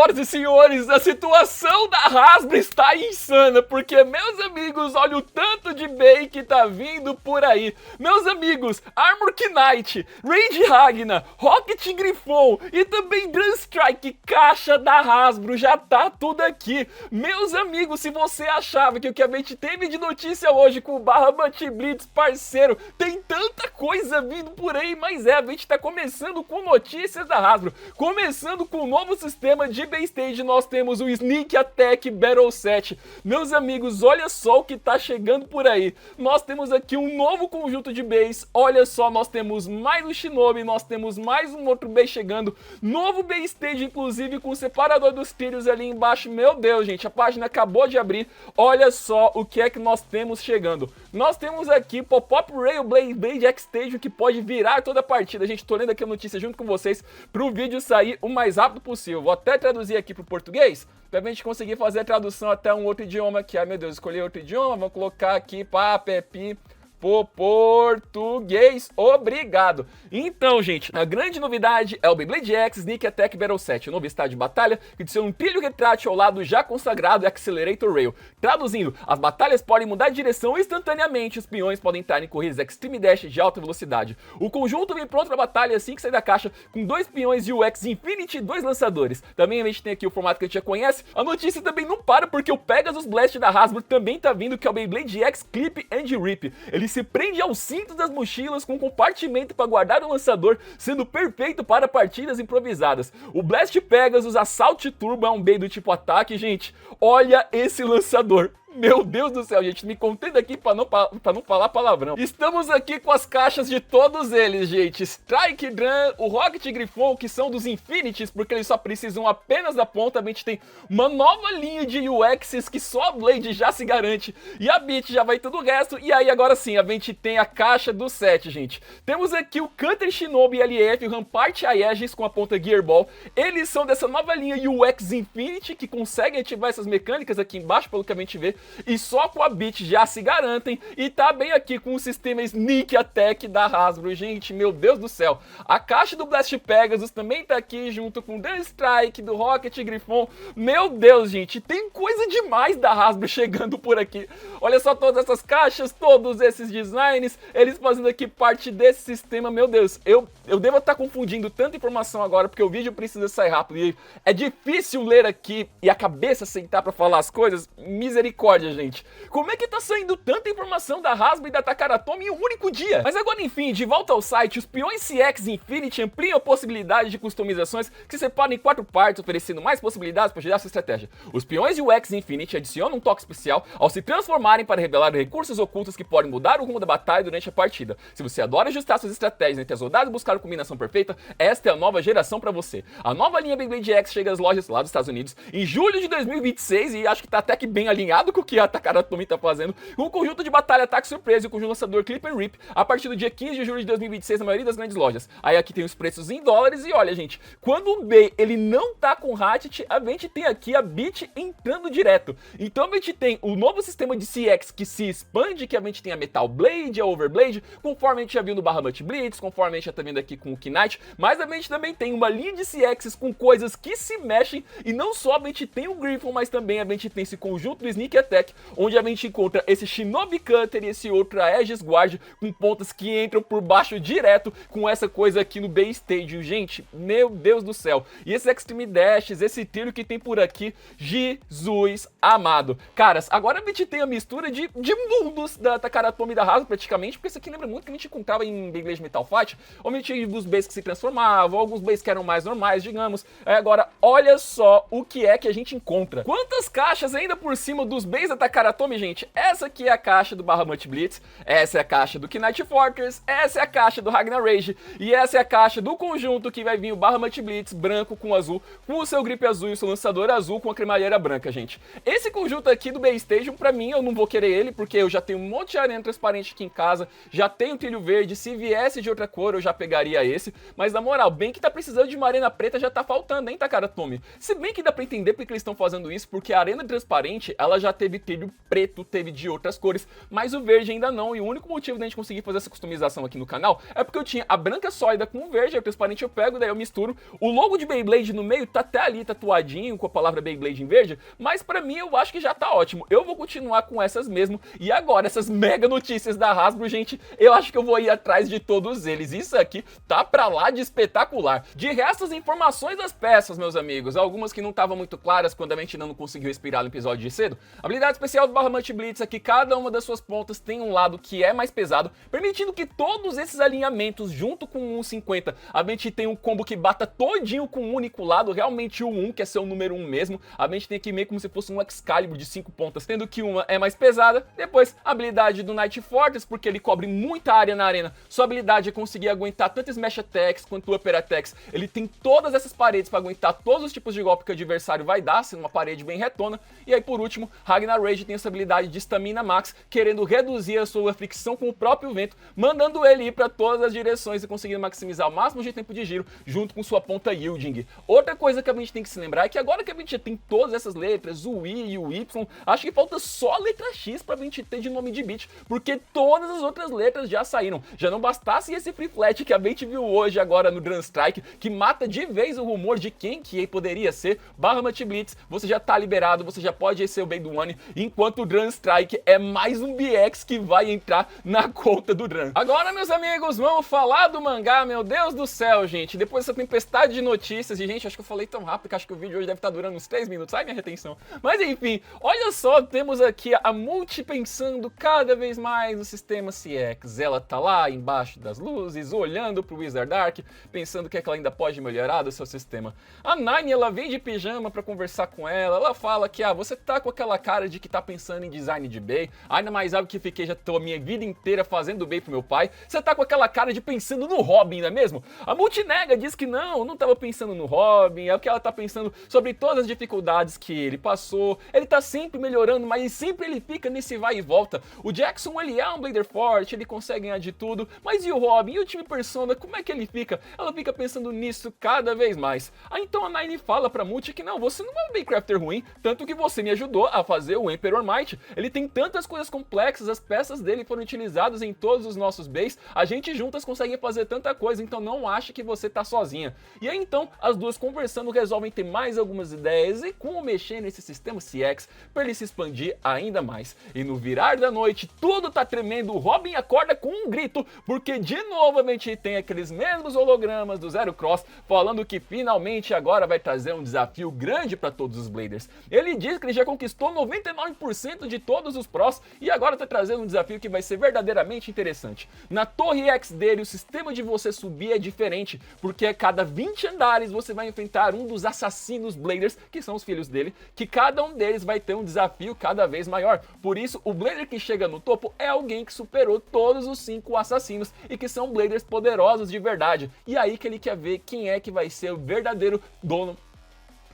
senhoras e senhores, a situação da Hasbro está insana, porque, meus amigos, olha o tanto de bait que tá vindo por aí. Meus amigos, Armor Knight, Rage Ragnar, Rocket Griffon e também Drum Strike, caixa da Hasbro, já tá tudo aqui. Meus amigos, se você achava que o que a gente teve de notícia hoje com o Bahamut Blitz, parceiro, tem tanta coisa vindo por aí, mas a gente tá começando com notícias da Hasbro, começando com o novo sistema de B-Stage. Nós temos o Sneak Attack Battle Set. Meus amigos, olha só o que tá chegando por aí. Nós temos aqui um novo conjunto de base, olha só, nós temos mais um Shinobi, nós temos mais um outro base chegando, novo B-Stage, inclusive com o separador dos trilhos ali embaixo. Meu Deus, gente, a página acabou de abrir, olha só o que é que nós temos chegando. Nós temos aqui Pop-Up Rail Blade X-Stage, que pode virar toda a partida. Gente, tô lendo aqui a notícia junto com vocês pro vídeo sair o mais rápido possível. Vou até traduzir aqui pro português, pra gente conseguir fazer a tradução até um outro idioma aqui. Ai meu Deus, escolhi outro idioma, vou colocar aqui Pepi português, obrigado. Então, gente, a grande novidade é o Beyblade X Sneak Attack Battle Set, o novo estádio de batalha que adiciona um trilho retrátil ao lado já consagrado Accelerator Rail. Traduzindo, as batalhas podem mudar de direção instantaneamente, os peões podem entrar em corridas Extreme Dash de alta velocidade. O conjunto vem pronto para batalha assim que sair da caixa, com 2 peões de UX Infinity e 2 lançadores. Também a gente tem aqui o formato que a gente já conhece. A notícia também não para, porque o Pegasus Blast da Hasbro também tá vindo, que é o Beyblade X Clip and Rip. Ele se prende aos cintos das mochilas com um compartimento para guardar o lançador, sendo perfeito para partidas improvisadas. O Blast Pegasus Assault Turbo é um bait do tipo ataque, gente. Olha esse lançador. Meu Deus do céu, gente, me contei daqui pra não falar palavrão. Estamos aqui com as caixas de todos eles, gente. Strike Drum, o Rocket Griffon, que são dos Infinities, porque eles só precisam apenas da ponta. A gente tem uma nova linha de UXs que só a Blade já se garante. E a Beat já vai tudo o resto. E aí, agora sim, a gente tem a caixa do set, gente. Temos aqui o Cutter Shinobi LF, o Rampart Aegis com a ponta Gearball. Eles são dessa nova linha UX Infinity, que conseguem ativar essas mecânicas aqui embaixo, pelo que a gente vê. E só com a Beat já se garantem. E tá bem aqui com o sistema Sneak Attack da Hasbro. Gente, meu Deus do céu. A caixa do Blast Pegasus também tá aqui junto com o Drum Strike, do Rocket Griffon. Meu Deus, gente, tem coisa demais da Hasbro chegando por aqui. Olha só todas essas caixas, todos esses designs, eles fazendo aqui parte desse sistema. Meu Deus, eu devo estar confundindo tanta informação agora, porque o vídeo precisa sair rápido e é difícil ler aqui e a cabeça sentar pra falar as coisas. Misericórdia, gente. Como é que tá saindo tanta informação da Hasbro e da Takara Tomy em um único dia? Mas agora, enfim, de volta ao site, os peões CX Infinity ampliam a possibilidade de customizações que se separam em 4 partes, oferecendo mais possibilidades para gerar sua estratégia. Os peões UX Infinity adicionam um toque especial ao se transformarem para revelar recursos ocultos que podem mudar o rumo da batalha durante a partida. Se você adora ajustar suas estratégias entre as rodadas e buscar a combinação perfeita, esta é a nova geração para você. A nova linha Beyblade X chega às lojas lá dos Estados Unidos em julho de 2026 e acho que tá até que bem alinhado com o que a Takara Tomy tá fazendo, com o conjunto de batalha Ataque Surpresa e o conjunto lançador Clip and Rip a partir do dia 15 de julho de 2026 na maioria das grandes lojas. Aí aqui tem os preços em dólares e olha, gente, quando o B ele não tá com Ratchet, a gente tem aqui a Beat entrando direto. Então a gente tem o novo sistema de CX que se expande, que a gente tem a Metal Blade, a Overblade, conforme a gente já viu no Bahamut Blitz, conforme a gente já tá vendo aqui com o Knight, mas a gente também tem uma linha de CXs com coisas que se mexem e não só a gente tem o Griffon, mas também a gente tem esse conjunto do Sneak Attack, onde a gente encontra esse Shinobi Cutter e esse outro Aegis Guard com pontas que entram por baixo direto com essa coisa aqui no B-Stage. Gente, meu Deus do céu. E esses Extreme Dashes, esse trilho que tem por aqui, Jesus amado. Caras, agora a gente tem a mistura de mundos da Takara Tomy da Hasbro praticamente, porque isso aqui lembra muito que a gente encontrava em Beyblade Metal Fight, onde a gente tinha os bases que se transformavam, alguns bases que eram mais normais, digamos. Agora, olha só o que é que a gente encontra. Quantas caixas ainda por cima dos bases da Takara Tomy, gente? Essa aqui é a caixa do Bahamut Blitz, essa é a caixa do Knight Fortress, essa é a caixa do Ragnar Rage e essa é a caixa do conjunto que vai vir o Bahamut Blitz branco com azul, com o seu grip azul e o seu lançador azul com a cremalheira branca, gente. Esse conjunto aqui do B-Station, pra mim, eu não vou querer ele, porque eu já tenho um monte de arena transparente aqui em casa, já tenho trilho verde, se viesse de outra cor eu já pegaria esse, mas na moral, bem que tá precisando de uma arena preta já tá faltando, hein, Takara Tomy? Se bem que dá pra entender porque eles estão fazendo isso, porque a arena transparente, ela já teve teve preto, teve de outras cores, mas o verde ainda não, e o único motivo da gente conseguir fazer essa customização aqui no canal é porque eu tinha a branca sólida com o verde, aí o transparente eu pego, daí eu misturo. O logo de Beyblade no meio tá até ali tatuadinho com a palavra Beyblade em verde, mas pra mim eu acho que já tá ótimo. Eu vou continuar com essas mesmo, e agora essas mega notícias da Hasbro, gente, eu acho que eu vou ir atrás de todos eles. Isso aqui tá pra lá de espetacular. De resto, as informações das peças, meus amigos, algumas que não estavam muito claras quando a gente ainda não conseguiu respirar no episódio de cedo. A habilidade especial do Bahamut Blitz é que cada uma das suas pontas tem um lado que é mais pesado, permitindo que todos esses alinhamentos, junto com o 150, a gente tem um combo que bata todinho com um único lado, realmente o 1, que é seu número 1 mesmo. A gente tem aqui meio como se fosse um Excalibur de 5 pontas, tendo que uma é mais pesada. Depois, a habilidade do Knight Fortress, porque ele cobre muita área na arena. Sua habilidade é conseguir aguentar tanto Smash Attacks quanto Upper Attacks. Ele tem todas essas paredes para aguentar todos os tipos de golpe que o adversário vai dar, sendo uma parede bem retona. E aí, por último, Ragnar Rage tem essa habilidade de Stamina Max, querendo reduzir a sua fricção com o próprio vento, mandando ele ir para todas as direções e conseguindo maximizar o máximo de tempo de giro, junto com sua ponta Yielding. Outra coisa que a gente tem que se lembrar é que agora que a gente já tem todas essas letras, o I e o Y, acho que falta só a letra X pra gente ter de nome de beat, porque todas as outras letras já saíram. Já não bastasse esse Free Flat que a gente viu hoje agora no Grand Strike, que mata de vez o rumor de quem que poderia ser Bahamut Blitz. Você já tá liberado, você já pode ser o Bey do One, enquanto o Grand Strike é mais um BX que vai entrar na conta do Dran. Agora, meus amigos, vamos falar do mangá. Meu Deus do céu, gente, depois dessa tempestade de notícias, e gente, acho que eu falei tão rápido que acho que o vídeo hoje deve estar durando uns 3 minutos, ai minha retenção. Mas enfim, olha só, temos aqui a Multi pensando cada vez mais no sistema CX. Ela tá lá embaixo das luzes, olhando pro Wizard Ark, pensando que ela ainda pode melhorar do seu sistema. A Nine, ela vem de pijama pra conversar com ela fala que, você tá com aquela cara de que tá pensando em design de Bey, ainda mais algo que fiquei já tô a minha vida inteira fazendo Bey pro meu pai, você tá com aquela cara de pensando no Robin, não é mesmo? A Multi nega, diz que não tava pensando no Robin, é o que ela tá pensando sobre todas as dificuldades que ele passou, ele tá sempre melhorando, mas sempre ele fica nesse vai e volta. O Jackson, ele é um Blader forte, ele consegue ganhar de tudo, mas e o Robin, e o time Persona, como é que ele fica? Ela fica pensando nisso cada vez mais. Então a Nine fala pra Multi que não, você não é um Beycrafter ruim, tanto que você me ajudou a fazer o Emperor Might, ele tem tantas coisas complexas, as peças dele foram utilizadas em todos os nossos Beys, a gente juntas consegue fazer tanta coisa, então não ache que você tá sozinha. E aí então, as duas conversando resolvem ter mais algumas ideias e como mexer nesse sistema CX para ele se expandir ainda mais. E no virar da noite, tudo tá tremendo, o Robin acorda com um grito, porque de novo a gente tem aqueles mesmos hologramas do Zero Cross falando que finalmente agora vai trazer um desafio grande para todos os Bladers. Ele diz que ele já conquistou 99% de todos os Pros e agora tá trazendo um desafio que vai ser verdadeiramente interessante. Na torre X dele, o sistema de você subir é diferente, porque a cada 20 andares você vai enfrentar um dos assassinos Bladers, que são os filhos dele, que cada um deles vai ter um desafio cada vez maior. Por isso, o Blader que chega no topo é alguém que superou todos os 5 assassinos e que são Bladers poderosos de verdade. E aí que ele quer ver quem é que vai ser o verdadeiro dono,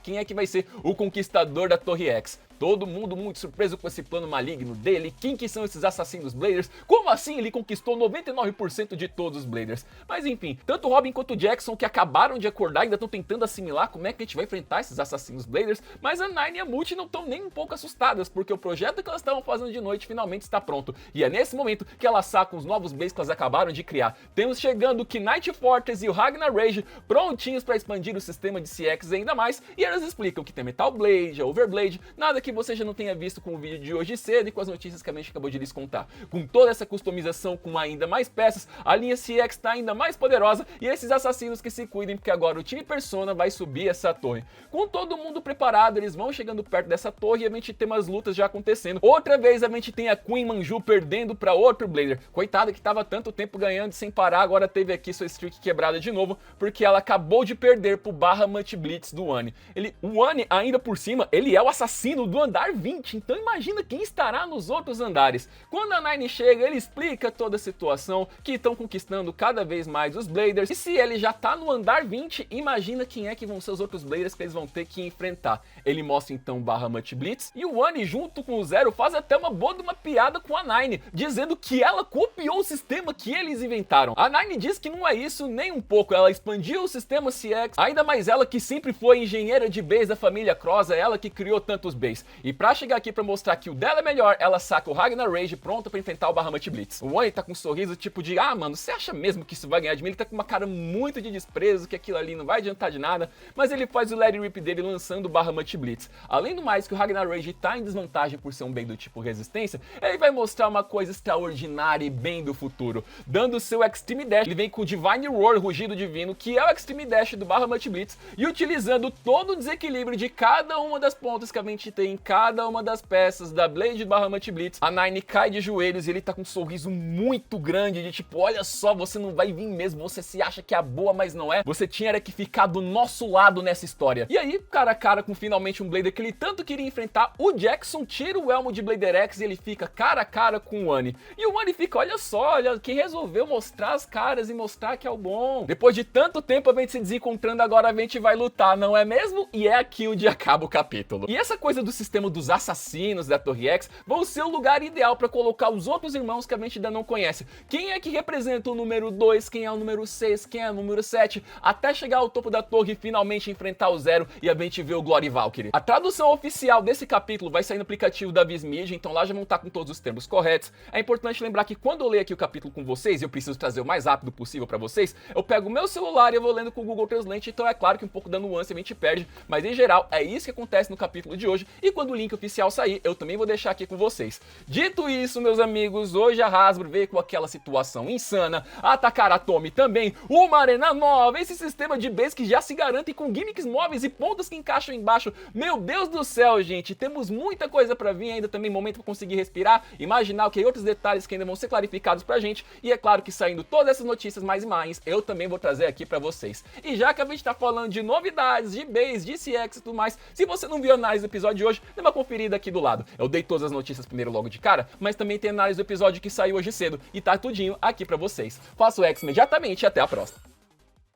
quem é que vai ser o conquistador da Torre X. Todo mundo muito surpreso com esse plano maligno dele. Quem que são esses assassinos Bladers? Como assim ele conquistou 99% de todos os Bladers? Mas enfim, tanto o Robin quanto o Jackson, que acabaram de acordar, ainda estão tentando assimilar como é que a gente vai enfrentar esses assassinos Bladers, mas a Nine e a Multi não estão nem um pouco assustadas, porque o projeto que elas estavam fazendo de noite finalmente está pronto. E é nesse momento que elas sacam os novos Bays que elas acabaram de criar. Temos chegando o Knight Fortress e o Ragnar Rage prontinhos para expandir o sistema de CX ainda mais, e elas explicam que tem Metal Blade, a Overblade, nada que você já não tenha visto com o vídeo de hoje cedo e com as notícias que a gente acabou de lhes contar. Com toda essa customização, com ainda mais peças, a linha CX está ainda mais poderosa e esses assassinos que se cuidem, porque agora o time Persona vai subir essa torre. Com todo mundo preparado, eles vão chegando perto dessa torre e a gente tem umas lutas já acontecendo. Outra vez a gente tem a Queen Manju perdendo para outro Blader. Coitada que estava tanto tempo ganhando sem parar, agora teve aqui sua streak quebrada de novo, porque ela acabou de perder pro Bahamut Blitz do One. O One, ainda por cima, ele é o assassino do andar 20, então imagina quem estará nos outros andares. Quando a Nine chega, ele explica toda a situação, que estão conquistando cada vez mais os Bladers, e se ele já tá no andar 20, imagina quem é que vão ser os outros Bladers que eles vão ter que enfrentar. Ele mostra então o Bahamut Blitz, e o One junto com o Zero faz até uma boa de uma piada com a Nine, dizendo que ela copiou o sistema que eles inventaram. A Nine diz que não é isso nem um pouco, ela expandiu o sistema CX, ainda mais ela que sempre foi engenheira de Bays da família Cross, é ela que criou tantos Bays. E pra chegar aqui pra mostrar que o dela é melhor, ela saca o Ragnar Rage pronta pra enfrentar o Bahamut Blitz. O Oni tá com um sorriso tipo de, mano, você acha mesmo que isso vai ganhar de mim? Ele tá com uma cara muito de desprezo, que aquilo ali não vai adiantar de nada, mas ele faz o Let It Rip dele lançando o Bahamut Blitz. Além do mais que o Ragnar Rage tá em desvantagem por ser um bem do tipo resistência, ele vai mostrar uma coisa extraordinária e bem do futuro. Dando o seu Extreme Dash, ele vem com o Divine Roar, rugido divino, que é o Extreme Dash do Bahamut Blitz, e utilizando todo o desequilíbrio de cada uma das pontas que a gente tem em cada uma das peças da Blade do Bahamut Blitz, a Nine cai de joelhos e ele tá com um sorriso muito grande de tipo, olha só, você não vai vir mesmo, você se acha que é boa, mas não é. Você tinha que ficar do nosso lado nessa história. E aí, cara a cara com finalmente um Blader que ele tanto queria enfrentar, o Jackson tira o elmo de Blader X e ele fica cara a cara com o Oni. E o Oni fica, olha só, olha, quem resolveu mostrar as caras e mostrar que é o bom. Depois de tanto tempo a gente se desencontrando, agora a gente vai lutar, não é mesmo? E é aqui onde acaba o capítulo. E essa coisa do sistema dos assassinos da Torre X vão ser o lugar ideal pra colocar os outros irmãos que a gente ainda não conhece. Quem é que representa o número 2, quem é o número 6, quem é o número 7, até chegar ao topo da torre e finalmente enfrentar o Zero e a gente ver o Glory Valkyrie. A tradução oficial desse capítulo vai sair no aplicativo da Viz Media, então lá já vão estar com todos os termos corretos. É importante lembrar que quando eu leio aqui o capítulo com vocês, e eu preciso trazer o mais rápido possível pra vocês, eu pego o meu celular e eu vou lendo com o Google Translate, então é claro que um pouco da nuance a gente perde, mas em geral é isso que acontece no capítulo de hoje, e quando o link oficial sair, eu também vou deixar aqui com vocês. Dito isso, meus amigos, hoje a Hasbro veio com aquela situação insana, atacar a Tomy também, uma arena nova, esse sistema de base que já se garante com gimmicks móveis e pontas que encaixam embaixo. Meu Deus do céu, gente, temos muita coisa pra vir ainda, também momento pra conseguir respirar, imaginar o que outros detalhes que ainda vão ser clarificados pra gente, e é claro que saindo todas essas notícias mais imagens, eu também vou trazer aqui pra vocês. E já que a gente tá falando de novidades, de base, de CX e tudo mais, se você não viu a análise do episódio de hoje, dê uma conferida aqui do lado. Eu dei todas as notícias primeiro logo de cara, mas também tem a análise do episódio que saiu hoje cedo, e tá tudinho aqui pra vocês. Faço X imediatamente e até a próxima.